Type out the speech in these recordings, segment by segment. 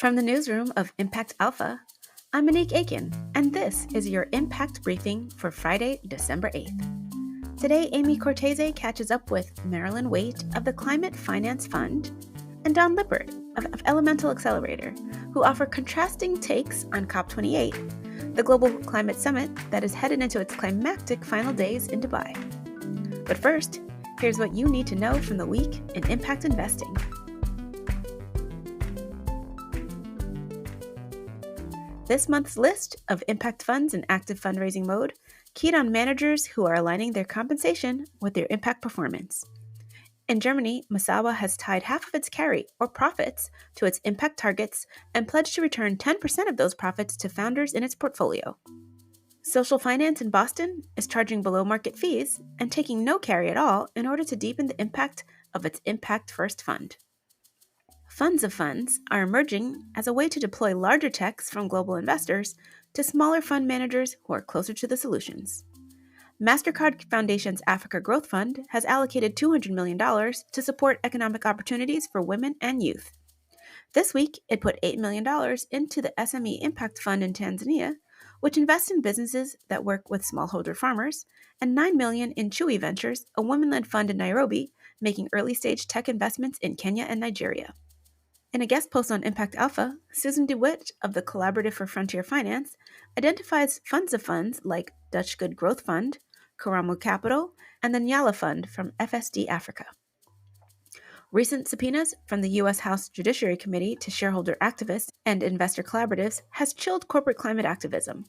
From the newsroom of Impact Alpha, I'm Monique Aiken, and this is your Impact Briefing for Friday, December 8th. Today, Amy Cortese catches up with Marilyn Waite of the Climate Finance Fund and Don Lippert of Elemental Accelerator, who offer contrasting takes on COP28, the global climate summit that is headed into its climactic final days in Dubai. But first, here's what you need to know from the week in impact investing. This month's list of impact funds in active fundraising mode keyed on managers who are aligning their compensation with their impact performance. In Germany, Masawa has tied half of its carry, or profits, to its impact targets and pledged to return 10% of those profits to founders in its portfolio. Social Finance in Boston is charging below market fees and taking no carry at all in order to deepen the impact of its Impact First fund. Funds of funds are emerging as a way to deploy larger checks from global investors to smaller fund managers who are closer to the solutions. MasterCard Foundation's Africa Growth Fund has allocated $200 million to support economic opportunities for women and youth. This week, it put $8 million into the SME Impact Fund in Tanzania, which invests in businesses that work with smallholder farmers, and $9 million in Chewy Ventures, a women-led fund in Nairobi, making early-stage tech investments in Kenya and Nigeria. In a guest post on Impact Alpha, Susan DeWitt of the Collaborative for Frontier Finance identifies funds of funds like Dutch Good Growth Fund, Karamu Capital, and the Nyala Fund from FSD Africa. Recent subpoenas from the U.S. House Judiciary Committee to shareholder activists and investor collaboratives has chilled corporate climate activism.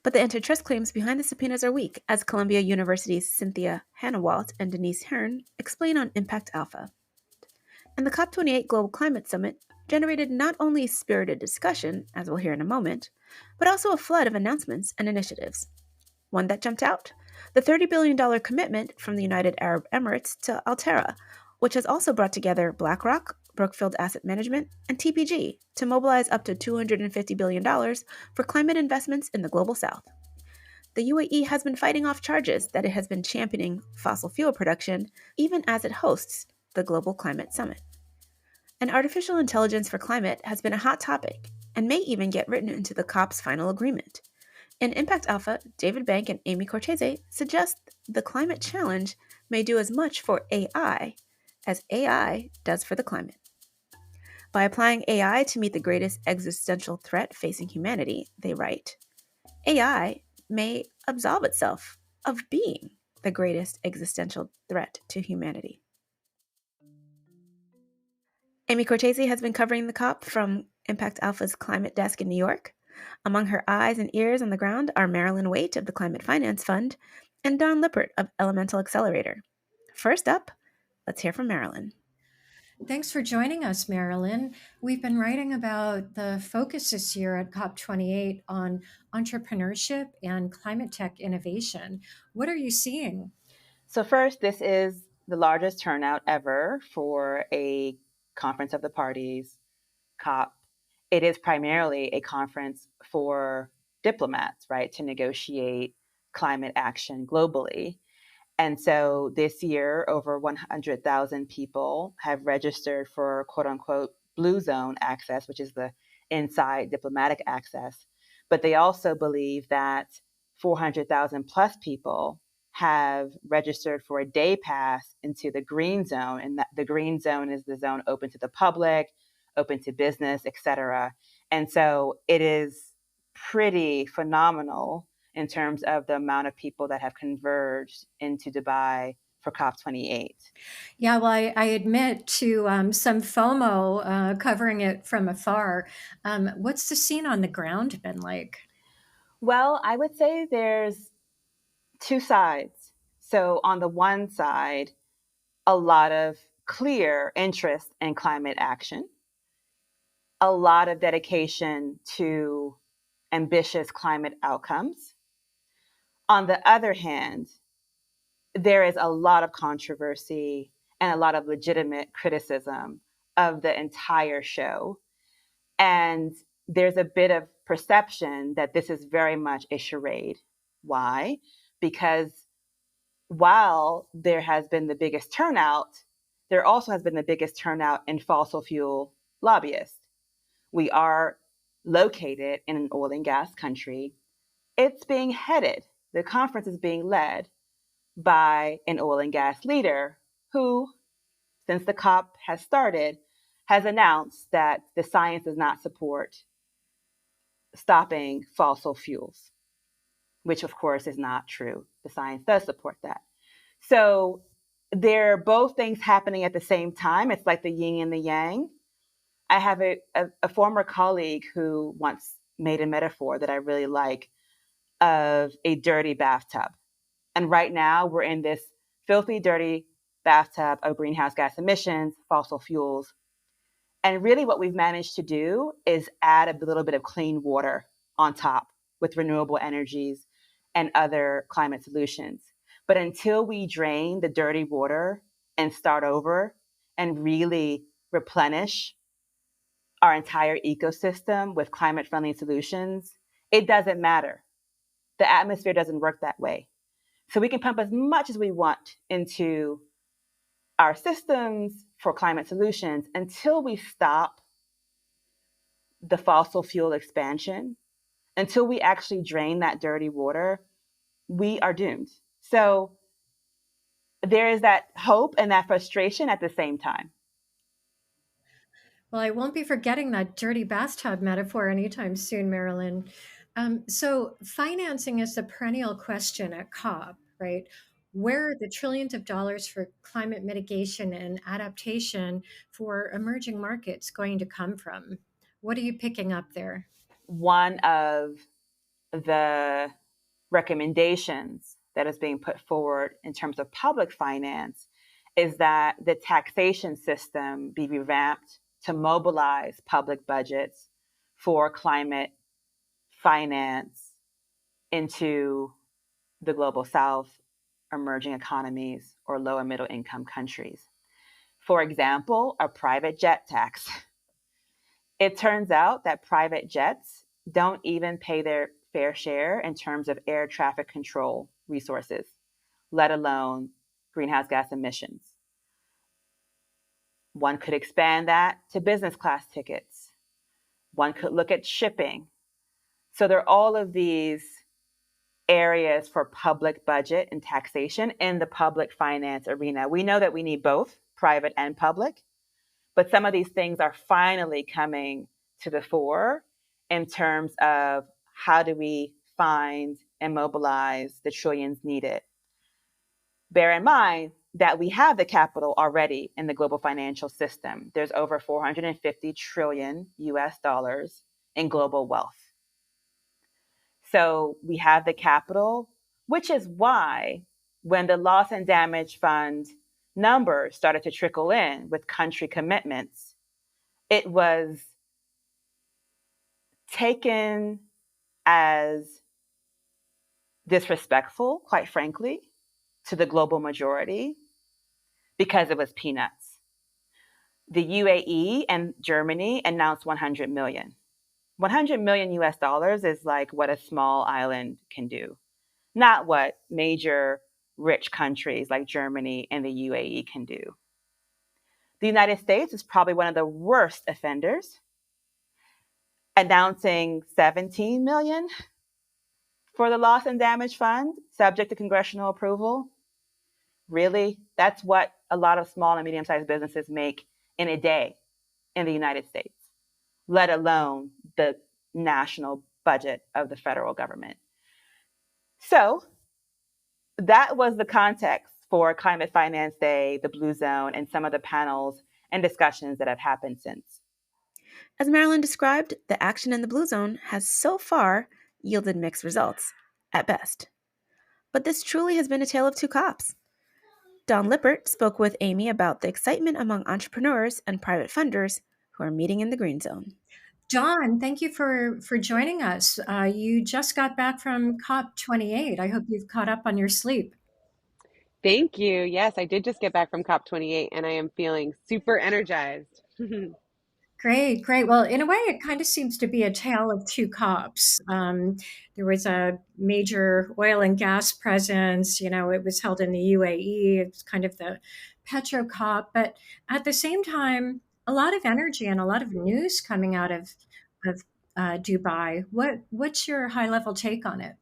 But the antitrust claims behind the subpoenas are weak, as Columbia University's Cynthia Hannawalt and Denise Hearn explain on Impact Alpha. And the COP28 Global Climate Summit generated not only spirited discussion, as we'll hear in a moment, but also a flood of announcements and initiatives. One that jumped out, the $30 billion commitment from the United Arab Emirates to Altera, which has also brought together BlackRock, Brookfield Asset Management, and TPG to mobilize up to $250 billion for climate investments in the Global South. The UAE has been fighting off charges that it has been championing fossil fuel production even as it hosts the Global Climate Summit. And artificial intelligence for climate has been a hot topic and may even get written into the COP's final agreement. In Impact Alpha, David Bank and Amy Cortese suggest the climate challenge may do as much for AI as AI does for the climate. By applying AI to meet the greatest existential threat facing humanity, they write, AI may absolve itself of being the greatest existential threat to humanity. Amy Cortese has been covering the COP from Impact Alpha's Climate Desk in New York. Among her eyes and ears on the ground are Marilyn Waite of the Climate Finance Fund and Don Lippert of Elemental Accelerator. First up, let's hear from Marilyn. Thanks for joining us, Marilyn. We've been writing about the focus this year at COP28 on entrepreneurship and climate tech innovation. What are you seeing? So first, this is the largest turnout ever for a Conference of the Parties, COP. It is primarily a conference for diplomats, right, to negotiate climate action globally. And so this year, over 100,000 people have registered for quote unquote blue zone access, which is the inside diplomatic access. But they also believe that 400,000 plus people have registered for a day pass into the green zone. And that the green zone is the zone open to the public, open to business, et cetera. And so it is pretty phenomenal in terms of the amount of people that have converged into Dubai for COP28. Yeah, well, I admit to some FOMO covering it from afar. What's the scene on the ground been like? Well, I would say there's two sides. So on the one side, a lot of clear interest in climate action, a lot of dedication to ambitious climate outcomes. On the other hand, there is a lot of controversy and a lot of legitimate criticism of the entire show. And there's a bit of perception that this is very much a charade. Why? Because while there has been the biggest turnout, there also has been the biggest turnout in fossil fuel lobbyists, we are located in an oil and gas country. It's being headed, the conference is being led by an oil and gas leader who, since the COP has started, has announced that the science does not support stopping fossil fuels, which of course is not true. The science does support that. So they're both things happening at the same time. It's like the yin and the yang. I have a former colleague who once made a metaphor that I really like of a dirty bathtub. And right now we're in this filthy, dirty bathtub of greenhouse gas emissions, fossil fuels. And really what we've managed to do is add a little bit of clean water on top with renewable energies and other climate solutions. But until we drain the dirty water and start over and really replenish our entire ecosystem with climate friendly solutions, it doesn't matter. The atmosphere doesn't work that way. So we can pump as much as we want into our systems for climate solutions until we stop the fossil fuel expansion, until we actually drain that dirty water, we are doomed. So there is that hope and that frustration at the same time. Well, I won't be forgetting that dirty bathtub metaphor anytime soon, Marilyn. So, financing is the perennial question at COP, right? Where are the trillions of dollars for climate mitigation and adaptation for emerging markets going to come from? What are you picking up there? One of the recommendations that is being put forward in terms of public finance is that the taxation system be revamped to mobilize public budgets for climate finance into the global south, emerging economies, or low and middle income countries. For example, a private jet tax. It turns out that private jets don't even pay their fair share in terms of air traffic control resources, let alone greenhouse gas emissions. One could expand that to business class tickets. One could look at shipping. So there are all of these areas for public budget and taxation in the public finance arena. We know that we need both private and public, but some of these things are finally coming to the fore in terms of how do we find and mobilize the trillions needed. Bear in mind that we have the capital already in the global financial system. There's over 450 trillion US dollars in global wealth. So we have the capital, which is why when the loss and damage fund numbers started to trickle in with country commitments, it was taken as disrespectful, quite frankly, to the global majority because it was peanuts. The UAE and Germany announced 100 million. 100 million US dollars is like what a small island can do, not what major rich countries like Germany and the UAE can do. The United States is probably one of the worst offenders, announcing 17 million for the loss and damage fund, subject to congressional approval. Really? That's what a lot of small and medium-sized businesses make in a day in the United States, let alone the national budget of the federal government. So that was the context for Climate Finance Day, the Blue Zone, and some of the panels and discussions that have happened since. As Marilyn described, the action in the Blue Zone has so far yielded mixed results, at best. But this truly has been a tale of two cops. Don Lippert spoke with Amy about the excitement among entrepreneurs and private funders who are meeting in the Green Zone. John, thank you for joining us. You just got back from COP28. I hope you've caught up on your sleep. Thank you. Yes, I did just get back from COP28 and I am feeling super energized. Great, great. Well, in a way, it kind of seems to be a tale of two cops. There was a major oil and gas presence. It was held in the UAE. It's kind of the petro cop. But at the same time, a lot of energy and a lot of news coming out of Dubai. What's your high level take on it?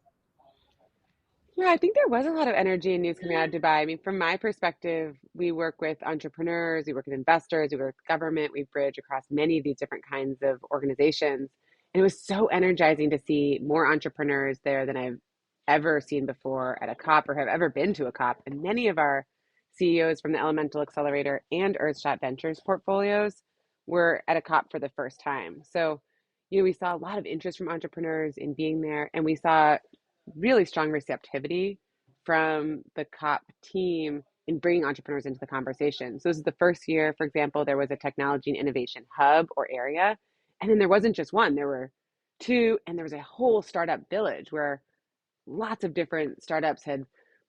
Yeah, I think there was a lot of energy and news coming out of Dubai. I mean, from my perspective, we work with entrepreneurs, we work with investors, we work with government, we bridge across many of these different kinds of organizations. And it was so energizing to see more entrepreneurs there than I've ever seen before at a COP or have ever been to a COP. And many of our CEOs from the Elemental Accelerator and Earthshot Ventures portfolios were at a COP for the first time. So, we saw a lot of interest from entrepreneurs in being there, and we saw really strong receptivity from the COP team in bringing entrepreneurs into the conversation. So this is the first year, for example, there was a technology and innovation hub or area. And then there wasn't just one, there were two, and there was a whole startup village where lots of different startups had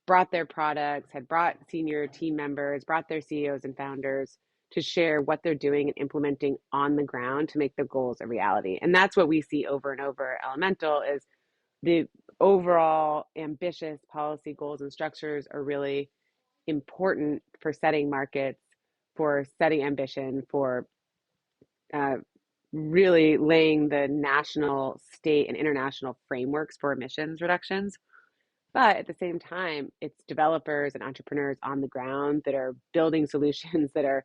brought their products, had brought senior team members, brought their CEOs and founders to share what they're doing and implementing on the ground to make the goals a reality. And that's what we see over and over at Elemental is the overall ambitious policy goals and structures are really important for setting markets, for setting ambition, for uh, really laying the national, state, and international frameworks for emissions reductions. But at the same time, it's developers and entrepreneurs on the ground that are building solutions that are,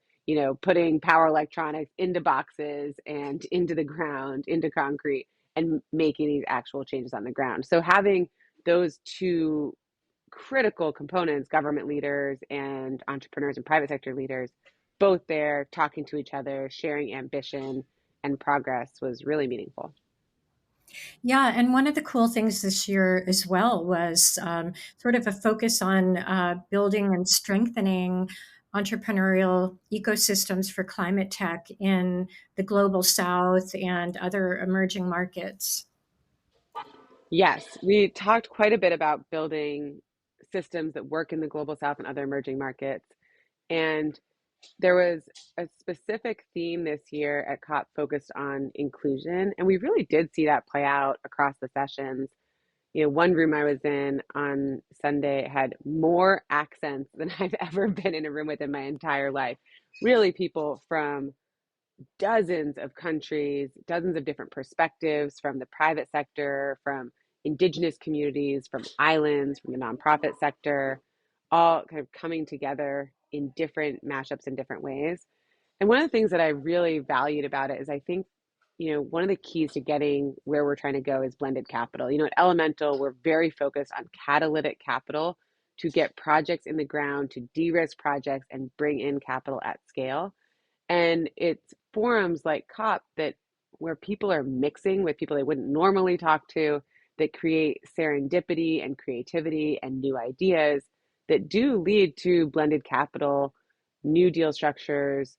putting power electronics into boxes and into the ground, into concrete, and making these actual changes on the ground. So having those two critical components, government leaders and entrepreneurs and private sector leaders, both there talking to each other, sharing ambition and progress was really meaningful. Yeah, and one of the cool things this year as well was sort of a focus on building and strengthening entrepreneurial ecosystems for climate tech in the global south and other emerging markets. Yes, we talked quite a bit about building systems that work in the global south and other emerging markets. And there was a specific theme this year at COP focused on inclusion. And we really did see that play out across the sessions. One room I was in on Sunday had more accents than I've ever been in a room with in my entire life. Really, people from dozens of countries, dozens of different perspectives from the private sector, from indigenous communities, from islands, from the nonprofit sector, all kind of coming together in different mashups in different ways. And one of the things that I really valued about it is I think, one of the keys to getting where we're trying to go is blended capital. At Elemental, we're very focused on catalytic capital to get projects in the ground, to de-risk projects and bring in capital at scale. And it's forums like COP that where people are mixing with people they wouldn't normally talk to, that create serendipity and creativity and new ideas that do lead to blended capital, new deal structures,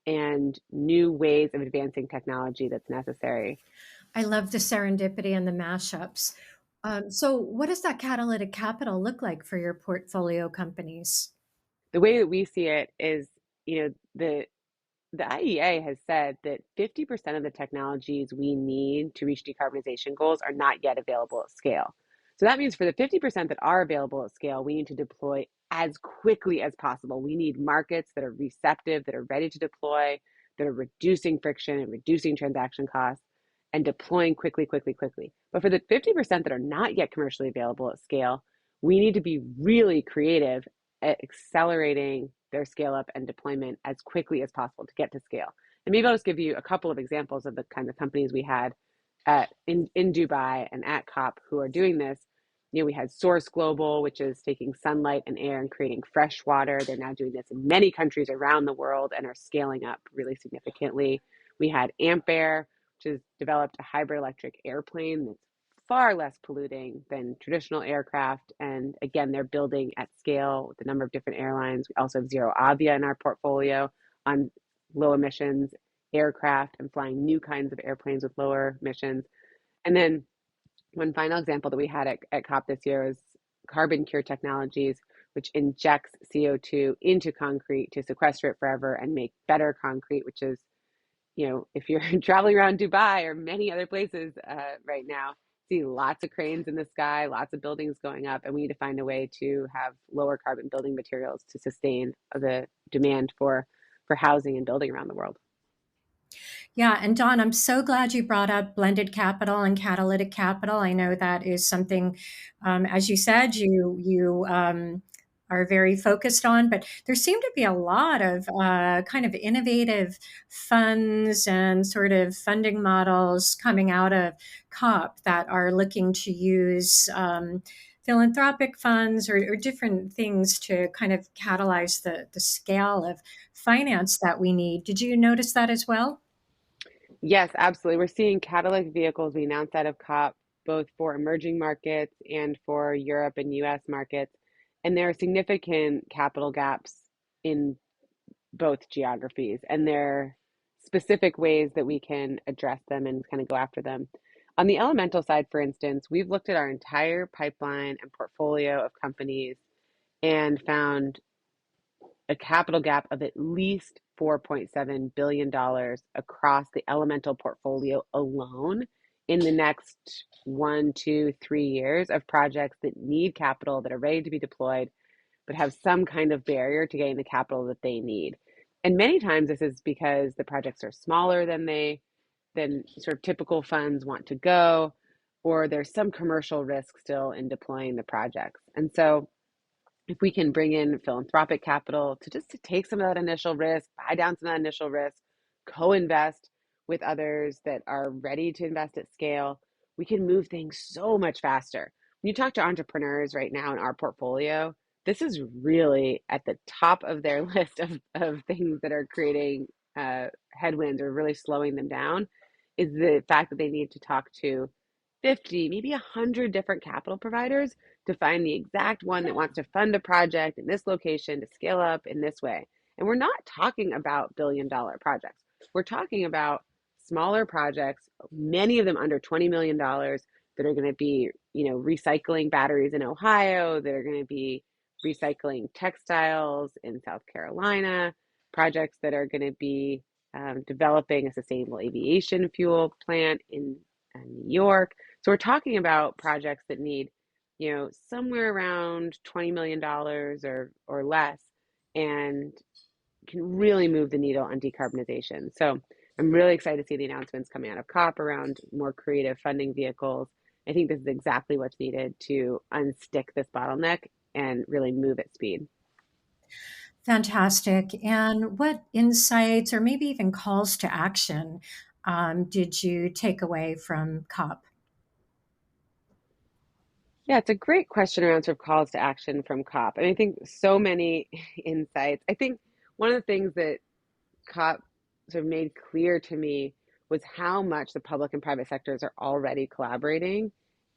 and new ways of advancing technology that's necessary. I love the serendipity and the mashups. So, what does that catalytic capital look like for your portfolio companies? The way that we see it is, the IEA has said that 50% of the technologies we need to reach decarbonization goals are not yet available at scale. So that means for the 50% that are available at scale, we need to deploy as quickly as possible. We need markets that are receptive, that are ready to deploy, that are reducing friction and reducing transaction costs and deploying quickly, quickly, quickly. But for the 50% that are not yet commercially available at scale, we need to be really creative at accelerating their scale up and deployment as quickly as possible to get to scale. And maybe I'll just give you a couple of examples of the kind of companies we had in Dubai and at COP who are doing this. We had Source Global, which is taking sunlight and air and creating fresh water. They're now doing this in many countries around the world and are scaling up really significantly. We had Ampere, which has developed a hybrid electric airplane that's far less polluting than traditional aircraft. And again, they're building at scale with a number of different airlines. We also have Zero Avia in our portfolio on low emissions aircraft and flying new kinds of airplanes with lower emissions. And then one final example that we had at COP this year is Carbon Cure Technologies, which injects CO2 into concrete to sequester it forever and make better concrete, which is, if you're traveling around Dubai or many other places right now, see lots of cranes in the sky, lots of buildings going up, and we need to find a way to have lower carbon building materials to sustain the demand for housing and building around the world. Yeah, and Dawn, I'm so glad you brought up blended capital and catalytic capital. I know that is something, as you said, you are very focused on, but there seem to be a lot of kind of innovative funds and sort of funding models coming out of COP that are looking to use philanthropic funds or different things to kind of catalyze the scale of finance that we need. Did you notice that as well? Yes, absolutely. We're seeing catalytic vehicles be announced out of COP, both for emerging markets and for Europe and US markets. And there are significant capital gaps in both geographies, and there are specific ways that we can address them and kind of go after them. On the elemental side, for instance, we've looked at our entire pipeline and portfolio of companies and found a capital gap of at least $4.7 billion across the elemental portfolio alone in the next 1, 2, 3 years of projects that need capital, that are ready to be deployed, but have some kind of barrier to getting the capital that they need. And many times this is because the projects are smaller than sort of typical funds want to go, or there's some commercial risk still in deploying the projects. And so if we can bring in philanthropic capital to just to take some of that initial risk, buy down some of that initial risk, co-invest with others that are ready to invest at scale, we can move things so much faster. When you talk to entrepreneurs right now in our portfolio, this is really at the top of their list of things that are creating headwinds or really slowing them down, is the fact that they need to talk to 50, maybe 100 different capital providers to find the exact one that wants to fund a project in this location to scale up in this way. And we're not talking about billion-dollar projects. We're talking about smaller projects, many of them under $20 million, that are going to be, recycling batteries in Ohio, that are going to be recycling textiles in South Carolina, projects that are going to be developing a sustainable aviation fuel plant in New York. So we're talking about projects that need, somewhere around $20 million or less, and can really move the needle on decarbonization. So I'm really excited to see the announcements coming out of COP around more creative funding vehicles. I think this is exactly what's needed to unstick this bottleneck and really move at speed. Fantastic. And what insights or maybe even calls to action did you take away from COP? Yeah, it's a great question around sort of calls to action from COP. And I think so many insights. I think one of the things that COP sort of made clear to me was how much the public and private sectors are already collaborating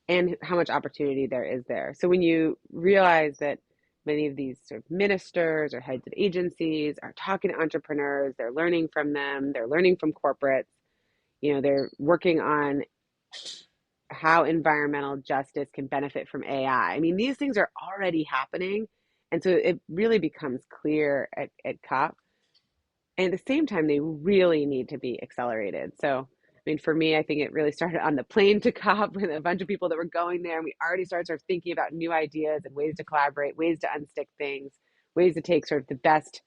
and how much opportunity there is there. So when you realize that many of these sort of ministers or heads of agencies are talking to entrepreneurs, they're learning from them, they're learning from corporates, they're working on how environmental justice can benefit from AI. I mean, these things are already happening. And so it really becomes clear at COP. And at the same time, they really need to be accelerated. So, I mean, for me, I think it really started on the plane to COP with a bunch of people that were going there. And we already started sort of thinking about new ideas and ways to collaborate, ways to unstick things, ways to take sort of the best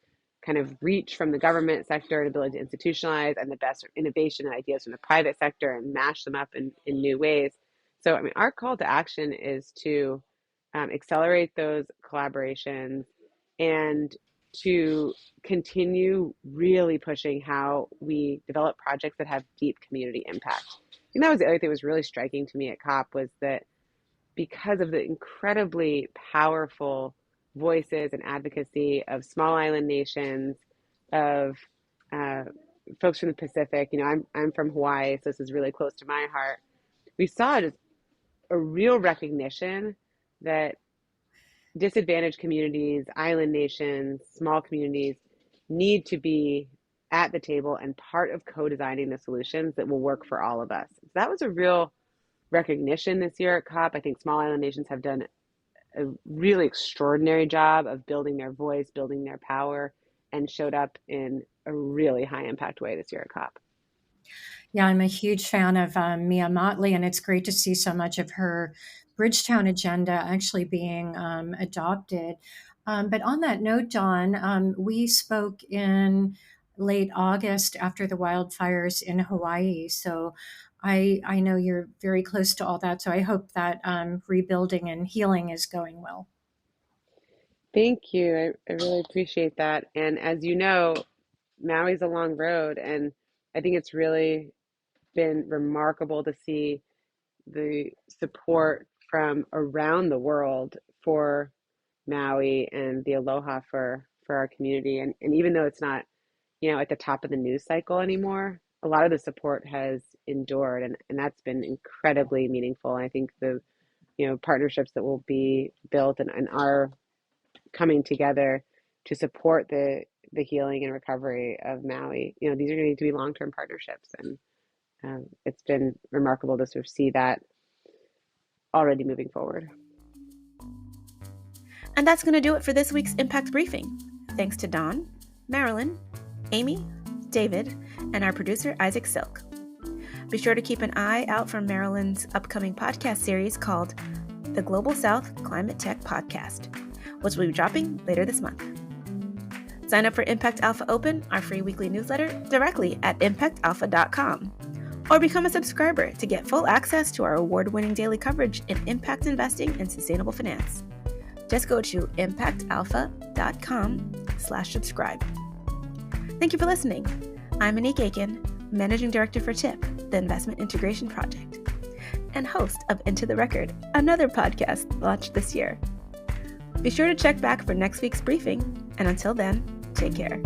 kind of reach from the government sector and ability to institutionalize, and the best innovation and ideas from the private sector and mash them up in new ways. So, I mean, our call to action is to accelerate those collaborations and to continue really pushing how we develop projects that have deep community impact. I think that was the other thing that was really striking to me at COP, was that because of the incredibly powerful voices and advocacy of small island nations, of folks from the Pacific, I'm from Hawaii, so this is really close to my heart. We saw just a real recognition that disadvantaged communities, island nations, small communities need to be at the table and part of co-designing the solutions that will work for all of us. So that was a real recognition this year at COP. I think small island nations have done a really extraordinary job of building their voice, building their power, and showed up in a really high impact way this year at COP. Yeah, I'm a huge fan of Mia Motley, and it's great to see so much of her Bridgetown agenda actually being adopted. But on that note, Dawn, we spoke in late August after the wildfires in Hawaii. So I know you're very close to all that. So I hope that rebuilding and healing is going well. Thank you. I really appreciate that. And as you know, Maui's a long road, and I think it's really been remarkable to see the support from around the world for Maui and the aloha for our community. And even though it's not, at the top of the news cycle anymore, a lot of the support has endured, and that's been incredibly meaningful. And I think the, partnerships that will be built and are coming together to support the healing and recovery of Maui, these are going to need to be long-term partnerships. And it's been remarkable to sort of see that already moving forward. And that's going to do it for this week's Impact Briefing. Thanks to Dawn, Marilyn, Amy, David, and our producer, Isaac Silk. Be sure to keep an eye out for Marilyn's upcoming podcast series called The Global South Climate Tech Podcast, which will be dropping later this month. Sign up for Impact Alpha Open, our free weekly newsletter, directly at impactalpha.com, or become a subscriber to get full access to our award-winning daily coverage in impact investing and sustainable finance. Just go to impactalpha.com/subscribe. Thank you for listening. I'm Monique Aiken, Managing Director for TIP, the Investment Integration Project, and host of Into the Record, another podcast launched this year. Be sure to check back for next week's briefing, and until then, take care.